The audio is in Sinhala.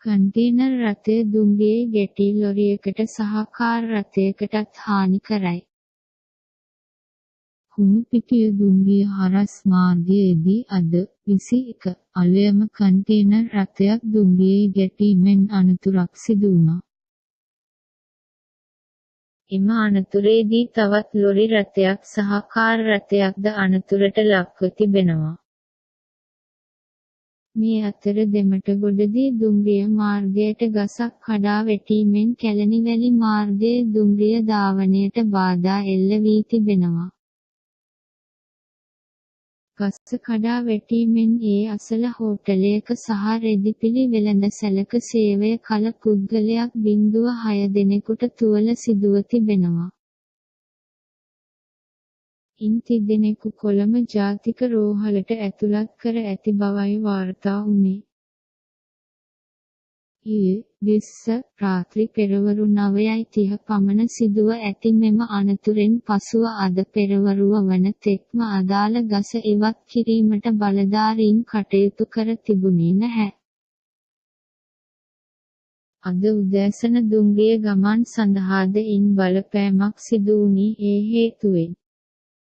කන්ටේනර් රථය දුම්රියේ ගැටි ලොරියකට සහ කාර් රථයකටත් හානි කරයි. හුනුපිටිය දුම්රිය හරස් මාර්ගයේදී අද 21 අලුයම කන්ටේනර් රථයක් දුම්රියේ ගැටීමෙන් අනතුරක් සිදු වුණා. එම අනතුරේදී තවත් ලොරි රථයක් සහ කාර් රථයක්ද අනතුරට ලක්ව තිබෙනවා. මේ අතර දෙමටගොඩදී දුම්රිය මාර්ගයට ගසක් කඩා වැටීමෙන් කැලණිවැලි මාර්ගයේ දුම්රිය ධාවනයට බාධා එල්ල වී තිබෙනවා. ගස කඩා වැටීමෙන් ඒ අසල හෝටලයක සහ රෙදිපිලි වෙළඳසැලක සේවය කළ පුද්ගලයක් 06 දෙනෙකුට තුවාල සිදුව තිබෙනවා. ඉන් තිදෙනෙකු කොළඹ ජාතික රෝහලට ඇතුළත් කර ඇති බවයි වාර්තා වුණේ. රාත්‍රී පෙරවරු 9:30 පමණ සිදුව ඇති මෙම අනතුරෙන් පසුව අද පෙරවරුව වන තෙක්ම අදාළ ගස ඉවත් කිරීමට බලධාරීන් කටයුතු කර තිබුණේ නැහැ. අද උදෑසන දුම්රිය ගමන් සඳහාද ඉන් බලපෑමක් සිදු වුණේ ඒ හේතුවෙන්.